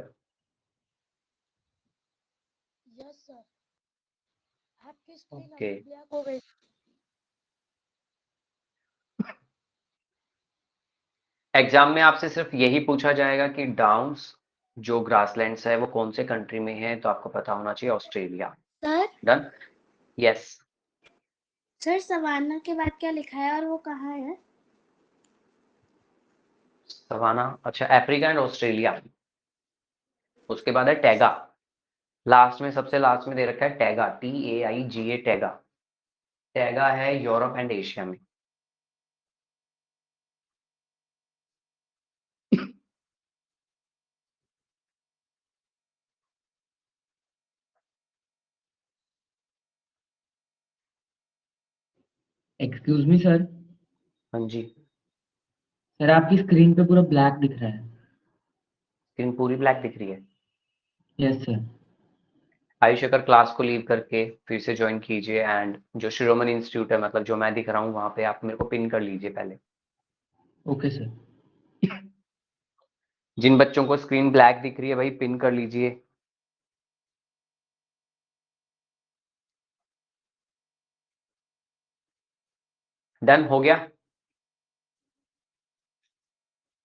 यस सर, आपकी स्क्रीन ओके। अभी ब्लैक हो गई। एग्जाम में आपसे सिर्फ यही पूछा जाएगा कि डाउन्स जो ग्रासलैंड्स है वो कौन से कंट्री में है, तो आपको पता होना चाहिए Australia. Sir, done, yes. Sir savanna के बाद क्या लिखा है और वो कहाँ है? सवाना, अच्छा, अफ्रीका एंड ऑस्ट्रेलिया। उसके बाद है टैगा, लास्ट में सबसे लास्ट में दे रखा है टैगा, TAIGA, टैगा। टैगा है यूरोप एंड एशिया में। Excuse me sir. हाँ जी, सर आपकी स्क्रीन पे पूरा ब्लैक दिख रहा है। स्क्रीन पूरी ब्लैक दिख रही है। Yes sir. आयुष अगर क्लास को लीव करके फिर से ज्वाइन कीजिए एंड जो शिरोमणि इंस्टीट्यूट है, मतलब जो मैं दिख रहा हूँ वहां पे आप मेरे को पिन कर लीजिए पहले। Okay sir. जिन बच्चों को स्क्रीन ब्लैक दिख रही है भाई पिन कर लीजिए। डन हो गया।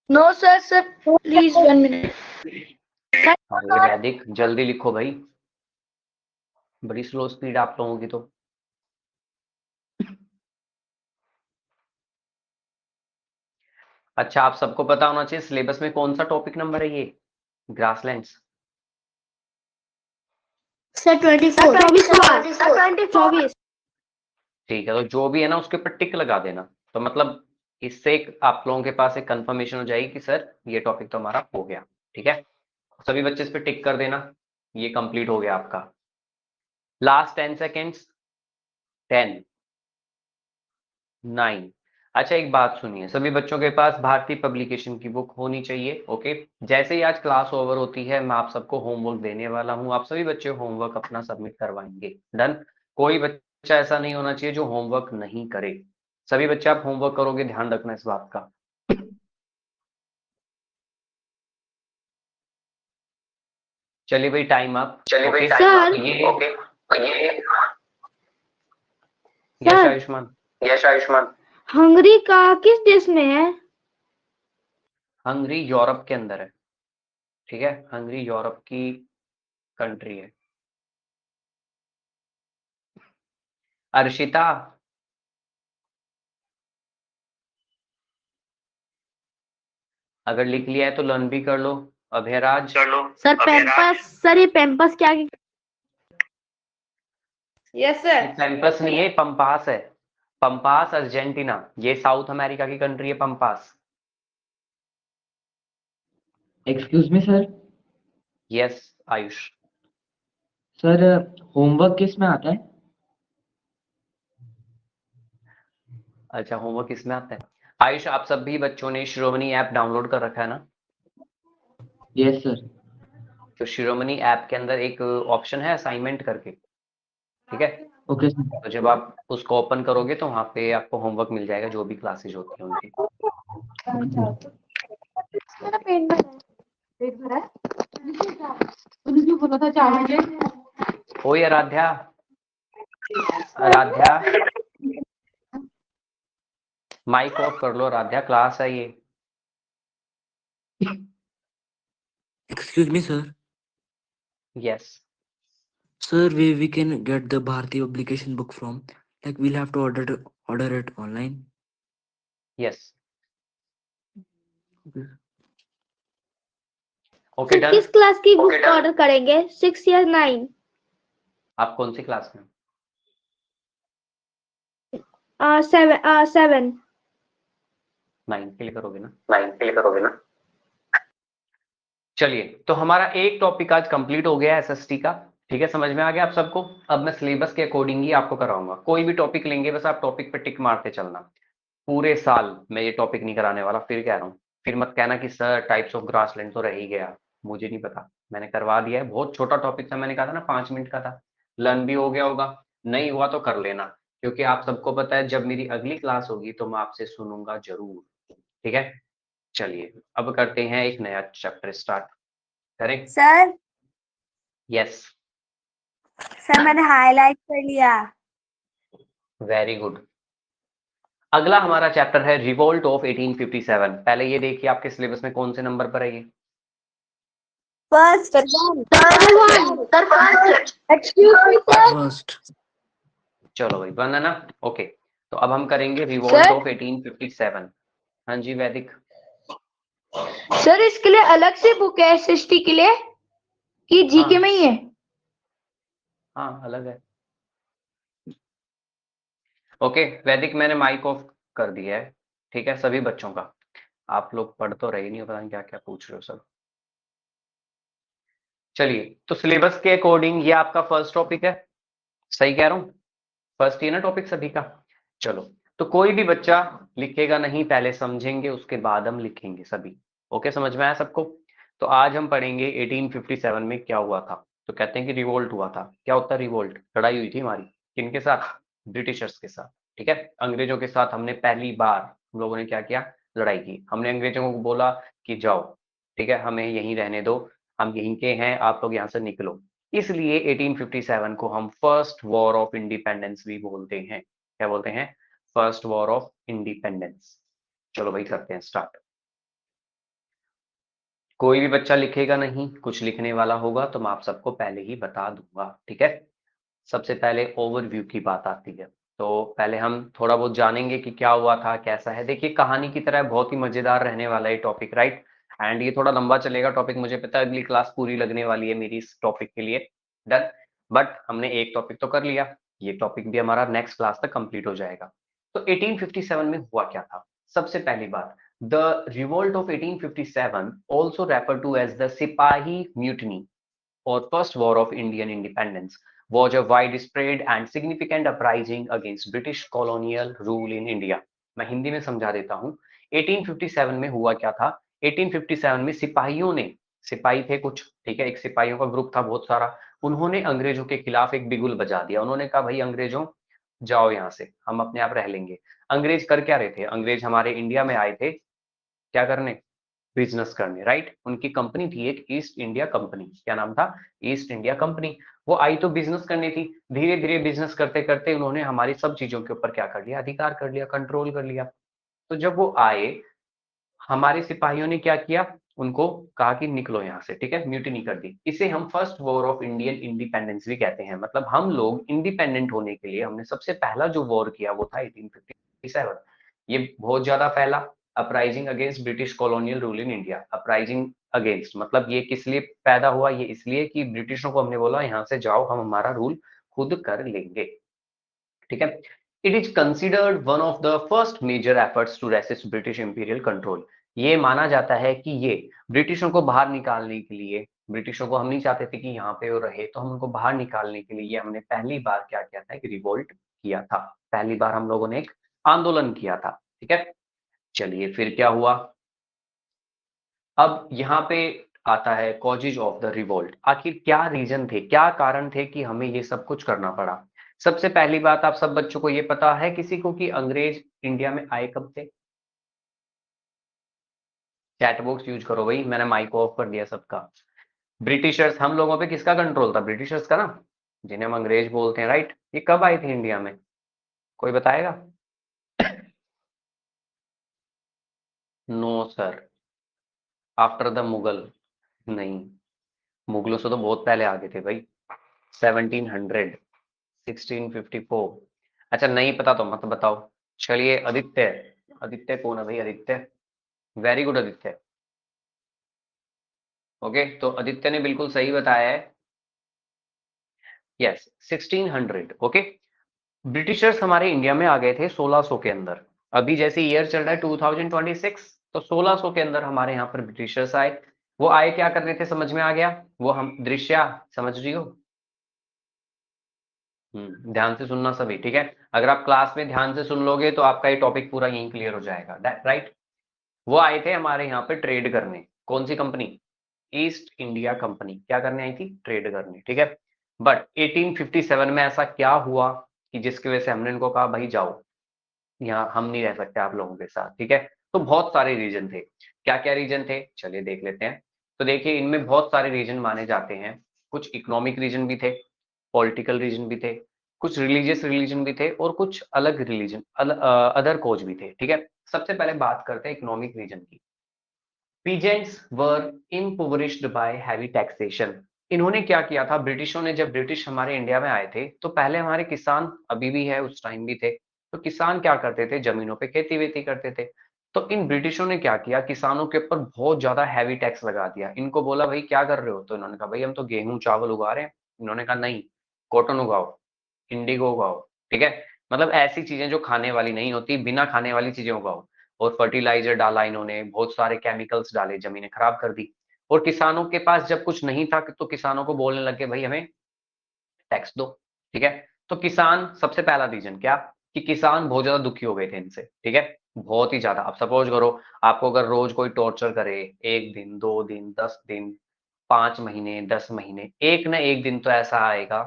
No sir, sir please 1 minute. अरे वैदिक जल्दी लिखो भाई, बड़ी स्लो स्पीड आप लोगों की तो। अच्छा, आप सबको पता होना चाहिए सिलेबस में कौन सा टॉपिक नंबर है ये, ग्रासलैंड्स। सर 24। ठीक है, तो जो भी है ना उसके ऊपर टिक लगा देना, तो मतलब इससे एक आप लोगों के पास एक कंफर्मेशन हो जाएगी कि सर ये टॉपिक तो हमारा हो गया, ठीक है। सभी बच्चे इस पे टिक कर देना, ये कंप्लीट हो गया आपका। Last 10 seconds, 10, 9। अच्छा एक बात सुनिए, सभी बच्चों के पास भारतीय पब्लिकेशन की बुक होनी चाहिए, ओके। जैसे ही आज क्लास ओवर होती है मैं आप सबको होमवर्क देने वाला हूं, आप सभी बच्चे होमवर्क अपना सबमिट करवाएंगे। डन, कोई बच्चा ऐसा नहीं होना चाहिए जो होमवर्क नहीं करे। सभी बच्चे आप होमवर्क करोगे, ध्यान रखना इस बात का। चलिए भाई, टाइम अप। चलिए भाई, ओके, टाइम सर ये ओके ये यश सर आयुष्मान, यश आयुष्मान। हंगरी का किस देश में है? हंगरी यूरोप के अंदर है, ठीक है, हंगरी यूरोप की कंट्री है। अर्शिता, अगर लिख लिया है तो लर्न भी कर लो। अभयराज, कर लो सर पैम्पस, सर ये पैम्पस क्या? यस ये सर। पैम्पस नहीं है, पंपास है। पंपास अर्जेंटीना, ये साउथ अमेरिका की कंट्री है pampas. Excuse me sir. Yes Ayush. Sir homework किस में आता है? अच्छा, होमवर्क किसमें आता है? आयुष, आप सभी बच्चों ने शिरोमणि ऐप डाउनलोड कर रखा है ना? Yes sir. तो शिरोमणि ऐप के अंदर एक ऑप्शन है असाइनमेंट करके, ठीक है? Okay sir. तो जब आप उसको ओपन करोगे तो वहाँ पे आपको होमवर्क मिल जाएगा, जो भी क्लासेज होती हैं उनकी। मेरा पेट भरा है। पेट भरा है? तूने क्यों बोला था 4 बजे? ओए आराध्या, आराध्या माइक ऑफ कर लो। आराध्या, क्लास है ये। Excuse me, sir. Yes, Sir, we can get the Bharati publication book from, like we'll have to order it online. Yes, Okay. Okay sir done. किस क्लास की बुक Okay, done. ऑर्डर करेंगे, 6 या 9? आप कौन सी class में? 7। 9 के लिए करोगे ना? 9 के लिए करोगे ना? चलिए, तो हमारा एक टॉपिक आज कंप्लीट हो गया है एसएसटी का, ठीक है? समझ में आ गया आप सबको? अब मैं सिलेबस के अकॉर्डिंग ही आपको कराऊंगा। कोई भी टॉपिक लेंगे, बस आप टॉपिक पे टिक मारते चलना। पूरे साल मैं ये टॉपिक नहीं कराने वाला, फिर कह रहा हूँ। फिर मत कहना कि सर टाइप्स ऑफ ग्रासलैंड तो रह ही गया। मुझे नहीं पता, मैंने करवा दिया है। बहुत छोटा टॉपिक था, मैंने कहा था ना 5 मिनट का था। लर्न भी हो गया होगा, नहीं हुआ तो कर लेना, क्योंकि आप सबको पता है जब मेरी अगली क्लास होगी तो मैं आपसे सुनूंगा जरूर, ठीक है? चलिए, अब करते हैं एक नया चैप्टर स्टार्ट करें। सर यस, सर मैंने हाईलाइट कर लिया। Very good. अगला हमारा चैप्टर है रिवोल्ट ऑफ 1857। पहले ये देखिए आपके सिलेबस में कौन से नंबर पर है ये? First excuse me sir. First. चलो भाई, वन है ना? ओके, तो अब हम करेंगे रिवोल्ट सर? ऑफ 1857। हाँ जी वैदिक। सर इसके लिए अलग से बुक है एसएसटी के लिए कि जीके हाँ। में ही है? हाँ, अलग है। ओके वैदिक, मैंने माइक ऑफ कर दिया है, ठीक है, सभी बच्चों का। आप लोग पढ़ तो रहे नहीं हो, पता नहीं क्या क्या पूछ रहे हो सब। चलिए, तो सिलेबस के अकॉर्डिंग ये आपका फर्स्ट टॉपिक है, सही कह रहा हूँ? फर्स्ट ही है ना टॉपिक सभी का? चलो, तो कोई भी बच्चा लिखेगा नहीं, पहले समझेंगे उसके बाद हम लिखेंगे सभी। ओके, समझ में आया सबको? तो आज हम पढ़ेंगे 1857 में क्या हुआ था। तो कहते हैं कि रिवोल्ट हुआ था। क्या होता है रिवोल्ट? लड़ाई हुई थी हमारी, किनके साथ? ब्रिटिशर्स के साथ, ठीक है? अंग्रेजों के साथ हमने पहली बार हम लोगों ने क्या किया? लड़ाई की। हमने अंग्रेजों को बोला कि जाओ, ठीक है, हमें यहीं रहने दो, हम यहीं के हैं, आप लोग यहाँ से निकलो। इसलिए 1857 को हम फर्स्ट वॉर ऑफ इंडिपेंडेंस भी बोलते हैं। क्या बोलते हैं? First war of independence. चलो भाई, करते हैं स्टार्ट। कोई भी बच्चा लिखेगा नहीं, कुछ लिखने वाला होगा तो मैं आप सबको पहले ही बता दूंगा, ठीक है? सबसे पहले ओवरव्यू की बात आती है, तो पहले हम थोड़ा बहुत जानेंगे कि क्या हुआ था, कैसा है। देखिए, कहानी की तरह बहुत ही मजेदार रहने वाला है टॉपिक, राइट? एंड ये थोड़ा लंबा चलेगा टॉपिक, मुझे पता है अगली क्लास पूरी लगने वाली है मेरी इस टॉपिक के लिए, डन। बट हमने एक टॉपिक तो कर लिया, ये टॉपिक भी हमारा नेक्स्ट क्लास तक कंप्लीट हो जाएगा। तो 1857 में हुआ क्या था? सबसे पहली बात, the revolt of 1857 also refer to as the sipahi mutiny or First War of Indian Independence, was a widespread and significant uprising against British colonial rule in India. मैं हिंदी में समझा देता हूँ। 1857 में हुआ क्या था? 1857 में सिपाहियों ने, सिपाही थे कुछ, ठीक है, एक सिपाहियों का ग्रुप था बहुत सारा, उन्होंने अंग्रेजों के खिलाफ एक बिगुल बजा दिया। उन्होंने कहा भाई अंग्रेजों, जाओ यहाँ से, हम अपने आप रह लेंगे। अंग्रेज कर क्या रहे थे? अंग्रेज हमारे इंडिया में आए थे क्या करने? बिजनेस करने, राइट। उनकी कंपनी थी एक ईस्ट इंडिया कंपनी, क्या नाम था? East India company. वो आई तो बिजनेस करनी थी, धीरे धीरे बिजनेस करते करते उन्होंने हमारी सब चीजों के ऊपर क्या कर लिया? अधिकार कर लिया, कंट्रोल कर लिया। तो जब वो आए, हमारे सिपाहियों ने क्या किया? उनको कहा कि निकलो यहाँ से, ठीक है, म्यूटिनी कर दी। इसे हम first war of Indian independence भी कहते हैं। मतलब हम लोग इंडिपेंडेंट होने के लिए हमने सबसे पहला जो वॉर किया वो था 1857। ये बहुत ज्यादा फैला। Uprising against British colonial rule in India. Uprising against मतलब ये किस लिए पैदा हुआ? ये इसलिए कि ब्रिटिशों को हमने बोला यहाँ से जाओ, हम हमारा रूल खुद कर लेंगे, ठीक है। It is considered one of the first major efforts to resist British imperial control. ये माना जाता है कि ये ब्रिटिशों को बाहर निकालने के लिए, ब्रिटिशों को हम नहीं चाहते थे कि यहाँ पे वो रहे, तो हम उनको बाहर निकालने के लिए ये हमने पहली बार क्या किया था? एक रिवोल्ट किया था। पहली बार हम लोगों ने एक आंदोलन किया था, ठीक है। चलिए फिर क्या हुआ? अब यहाँ पे आता है कॉजेज ऑफ द रिवोल्ट। आखिर क्या रीजन थे, क्या कारण थे कि हमें ये सब कुछ करना पड़ा? सबसे पहली बात, आप सब बच्चों को ये पता है किसी को कि अंग्रेज इंडिया में आए कब थे? चैट बॉक्स यूज करो भाई, मैंने माइक ऑफ कर दिया सबका। ब्रिटिशर्स, हम लोगों पे किसका कंट्रोल था? ब्रिटिशर्स का ना, जिन्हें हम अंग्रेज बोलते हैं, राइट। ये कब आए थे इंडिया में? कोई बताएगा? No sir, after the Mughal. नहीं, मुगलों से तो बहुत पहले आ गए थे भाई, 1700, 1654। अच्छा नहीं पता तो मत बताओ। चलिए आदित्य, आदित्य कौन है भाई? Aditya, very good Aditya. Okay, तो आदित्य ने बिल्कुल सही बताया है, यस 1600। ओके, ब्रिटिशर्स हमारे इंडिया में आ गए थे 1600 के अंदर। अभी जैसे ईयर चल रहा है 2026, तो 1600 के अंदर हमारे यहाँ पर ब्रिटिशर्स आए। वो आए क्या करने थे? समझ में आ गया? वो हम दृश्य समझ रही हो? ध्यान से सुनना सभी, ठीक है। अगर आप क्लास में ध्यान से सुन लोगे तो आपका ये टॉपिक पूरा यहीं क्लियर हो जाएगा, राइट। वो आए थे हमारे यहाँ पे ट्रेड करने। कौन सी कंपनी? East India company. क्या करने आई थी? ट्रेड करने, ठीक है। बट 1857 में ऐसा क्या हुआ कि जिसकी वजह से हमने इनको कहा भाई जाओ, यहाँ हम नहीं रह सकते आप लोगों के साथ, ठीक है। तो बहुत सारे रीजन थे। क्या क्या रीजन थे? चलिए देख लेते हैं। तो देखिए, इनमें बहुत सारे रीजन माने जाते हैं। कुछ इकोनॉमिक रीजन भी थे, पॉलिटिकल रीजन भी थे, कुछ रिलीजियस रिलीजन भी थे, और कुछ अलग रिलीजन, अदर कोज भी थे, ठीक है। सबसे पहले बात करते हैं इकोनॉमिक रीजन की। Peasants were impoverished by heavy taxation। इन्होंने क्या किया था? ब्रिटिशों ने, जब ब्रिटिश हमारे इंडिया में आए थे तो पहले हमारे किसान, अभी भी है, उस टाइम भी थे, तो किसान क्या करते थे? जमीनों पे खेती वेती करते थे। तो इन ब्रिटिशों ने क्या किया? किसानों के ऊपर बहुत ज्यादा हैवी टैक्स लगा दिया। इनको बोला भाई क्या कर रहे हो? तो इन्होंने कहा भाई हम तो गेहूं चावल उगा रहे हैं। इन्होंने कहा नहीं, कॉटन उगाओ, इंडिगो उगाओ, ठीक है। मतलब ऐसी चीजें जो खाने वाली नहीं होती, बिना खाने वाली चीजें उगाओ। और फर्टिलाइजर डाला इन्होंने, बहुत सारे केमिकल्स डाले, जमीनें खराब कर दी। और किसानों के पास जब कुछ नहीं था तो किसानों को बोलने लगे भाई हमें टैक्स दो, ठीक है। तो किसान, सबसे पहला रीजन क्या? कि किसान बहुत ज्यादा दुखी हो गए थे इनसे, ठीक है, बहुत ही ज्यादा। अब सपोज करो, आपको अगर रोज कोई टॉर्चर करे, 1 दिन, 2 दिन, 10 दिन, 5 महीने, 10 महीने, एक ना एक दिन तो ऐसा आएगा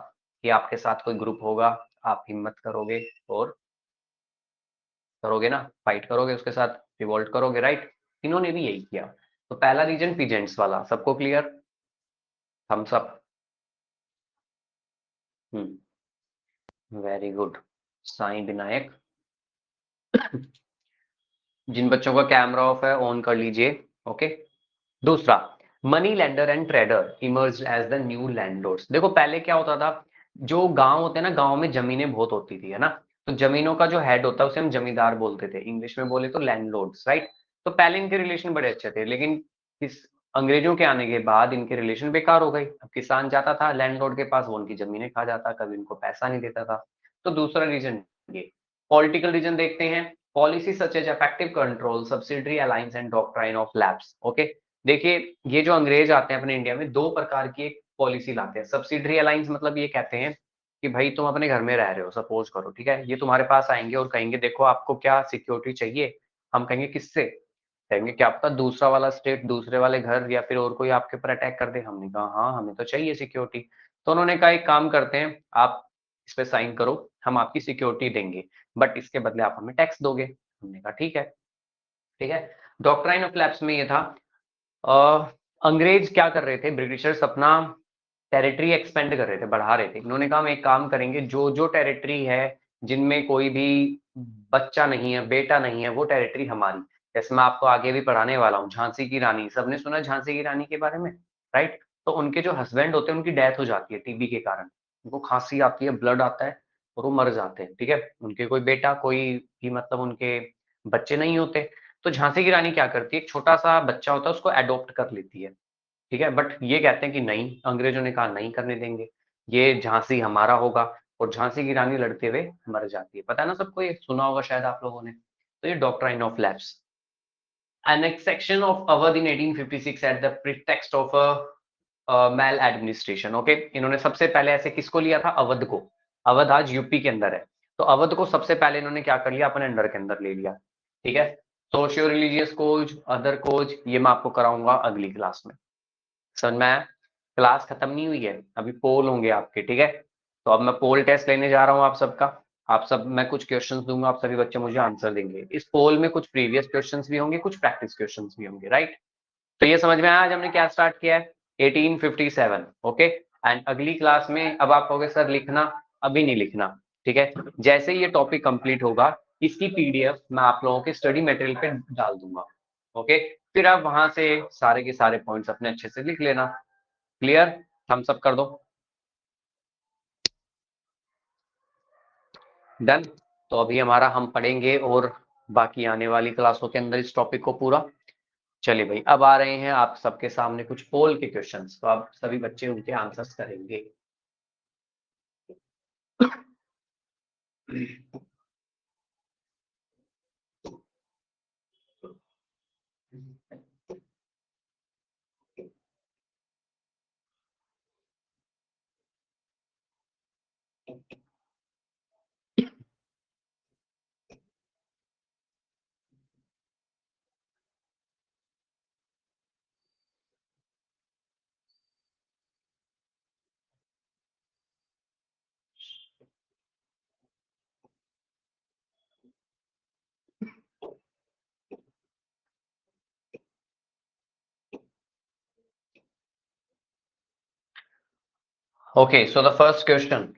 कि आपके साथ कोई ग्रुप होगा, आप हिम्मत करोगे और करोगे ना, फाइट करोगे उसके साथ, रिवोल्ट करोगे, राइट। इन्होंने भी यही किया। तो पहला रीजन पीजेंट्स वाला, सबको clear? Thumbs up. Very good. Sai Vinayak. जिन बच्चों का कैमरा ऑफ है ऑन कर लीजिए, ओके। दूसरा, money lender and trader emerge as the new landlords. देखो पहले क्या होता था, जो गांव होते हैं ना, गांव में जमीनें बहुत होती थी, है ना। तो जमीनों का जो हेड होता है उसे हम जमींदार बोलते थे, इंग्लिश में बोले तो लैंडलॉर्ड्स, राइट। तो पहले इनके रिलेशन बड़े अच्छे थे, लेकिन इस अंग्रेजों के आने के बाद इनके रिलेशन बेकार हो गए। अब किसान जाता था लैंडलॉर्ड के पास, वो उनकी जमीनें खा जाता, कभी उनको पैसा नहीं देता था। तो दूसरा रीजन ये। पॉलिटिकल रीजन देखते हैं। Policy such as effective control, subsidiary alliance and doctrine of lapse. Okay, देखिए ये जो अंग्रेज आते हैं अपने इंडिया में, दो प्रकार की एक पॉलिसी लाते हैं। सब्सिडरी अलायंस मतलब ये कहते हैं कि भाई तुम अपने घर में रह रहे हो, सपोज करो, ठीक है, ये तुम्हारे पास आएंगे और कहेंगे देखो आपको क्या सिक्योरिटी चाहिए। हम कहेंगे किससे? कहेंगे क्या पता दूसरा वाला स्टेट, दूसरे वाले घर या फिर और कोई आपके ऊपर अटैक कर दे। हमने कहा हाँ हमें तो चाहिए सिक्योरिटी। तो उन्होंने कहा एक काम करते हैं, आप इस पे साइन करो, हम आपकी सिक्योरिटी देंगे, बट इसके बदले आप हमें टैक्स दोगे। हमने कहा ठीक है, ठीक है। डॉक्ट्राइन ऑफ लैप्स में ये था, अंग्रेज क्या कर रहे थे, ब्रिटिशर्स अपना टेरिटरी एक्सपेंड कर रहे थे, बढ़ा रहे थे। इन्होंने कहा हम एक काम करेंगे, जो जो टेरिटरी है जिनमें कोई भी बच्चा नहीं है, बेटा नहीं है, वो टेरिटरी हमारी। जैसे मैं आपको आगे भी पढ़ाने वाला हूँ, झांसी की रानी, सबने सुना झांसी की रानी के बारे में, राइट? तो उनके जो हस्बैंड होते हैं उनकी डेथ हो जाती है टीबी के कारण, उनको खांसी आती है, ब्लड आता है और वो मर जाते हैं, ठीक है? उनके कोई बेटा, कोई भी मतलब उनके बच्चे नहीं होते। तो झांसी की रानी क्या करती है, एक छोटा सा बच्चा होता है उसको एडॉप्ट कर लेती है, ठीक है? बट ये कहते हैं कि नहीं, अंग्रेजों ने कहा नहीं करने देंगे, ये झांसी हमारा होगा, और झांसी की रानी लड़ते हुए मर जाती है। पता है ना सबको, ये सुना होगा शायद आप लोगों ने। तो ये doctrine of lapse, annexation of Awadh in 1856 at the pretext of a mal administration, okay? इन्होंने सबसे पहले ऐसे किसको लिया था, अवध को। अवध आज यूपी के अंदर है, तो अवध को सबसे पहले इन्होंने क्या कर लिया, अपने अंडर के अंदर ले लिया, ठीक है? सोशियो रिलीजियस कोज, अदर कोज, ये मैं आपको कराऊंगा अगली क्लास में। समझ में आया? क्लास खत्म नहीं हुई है, अभी पोल होंगे आपके, ठीक है? तो अब मैं पोल टेस्ट लेने जा रहा हूँ आप सबका। आप सब, मैं कुछ क्वेश्चंस दूंगा, आप सभी बच्चे मुझे आंसर देंगे। इस पोल में कुछ प्रीवियस क्वेश्चंस भी होंगे, कुछ प्रैक्टिस क्वेश्चंस भी होंगे, राइट? तो ये समझ में आया आज हमने क्या स्टार्ट किया है, 1857, ओके? एंड अगली क्लास में अब आप कहोगे सर लिखना, अभी नहीं लिखना, ठीक है? जैसे ये टॉपिक कंप्लीट होगा, इसकी पीडीएफ मैं आप लोगों के स्टडी मटेरियल पे डाल दूंगा, ओके? फिर आप वहां से सारे के सारे पॉइंट्स अपने अच्छे से लिख लेना। क्लियर? थम्स अप कर दो। डन। तो अभी हमारा हम पढ़ेंगे और बाकी आने वाली क्लासों के अंदर इस टॉपिक को पूरा। चलिए भाई, अब आ रहे हैं आप सबके सामने कुछ पोल के क्वेश्चंस, तो आप सभी बच्चे उनके आंसर्स करेंगे। Okay, so the first question.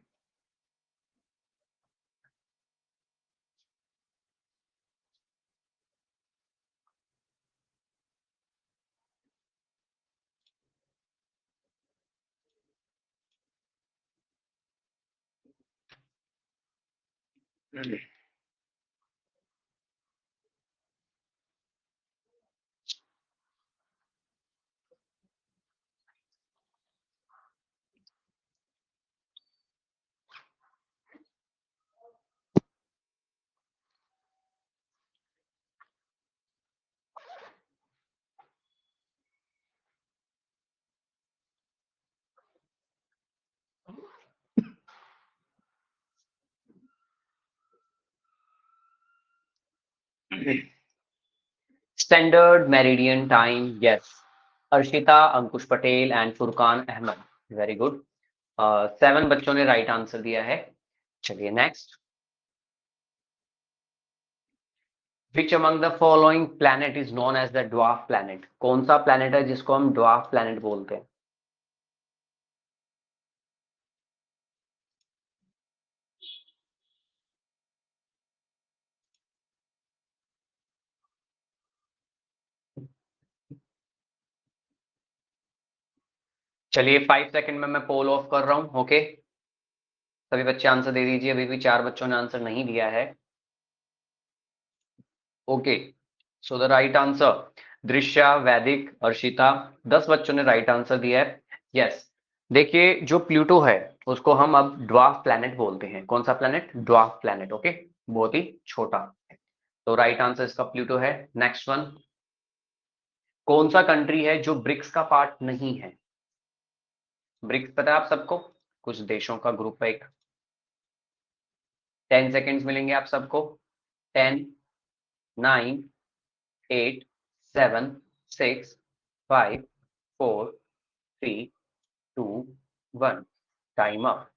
Standard meridian time, yes. Arshita, Ankush Patel and Furqan Ahmad, very good. 7 बच्चों ने राइट आंसर दिया है। चलिए next. Which among the following planet is known as the dwarf planet? कौन सा planet है जिसको हम dwarf planet बोलते हैं? चलिए 5 सेकंड में मैं पोल ऑफ कर रहा हूं, ओके? सभी बच्चे आंसर दे दीजिए, अभी भी 4 बच्चों ने आंसर नहीं दिया है। Okay, so the right answer, Drishya, Vaidik, Arshita, 10 बच्चों ने राइट आंसर दिया है। यस, देखिए जो प्लूटो है उसको हम अब ड्वार्फ प्लैनेट बोलते हैं। कौन सा प्लैनेट? Dwarf planet, okay? बहुत ही छोटा। तो राइट आंसर इसका प्लूटो है। नेक्स्ट वन, कौन सा कंट्री है जो ब्रिक्स का पार्ट नहीं है? ब्रिक्स पता है आप सबको, कुछ देशों का ग्रुप है एक। 10 सेकेंड्स मिलेंगे आप सबको। 10, 9, 8, 7, 6, 5, 4, 3, 2, 1, टाइम अप।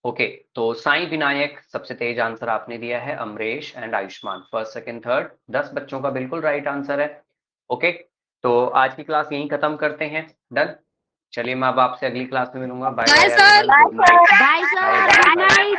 ओके, तो साईं विनायक सबसे तेज आंसर आपने दिया है, Amresh and Ayushman first, second, third, 10 बच्चों का बिल्कुल राइट आंसर है। ओके, तो आज की क्लास यहीं खत्म करते हैं। डन। चलिए मैं अब आपसे अगली क्लास में मिलूंगा। Bye Bye, bye sir. Everyone, good night. Bye sir, good night.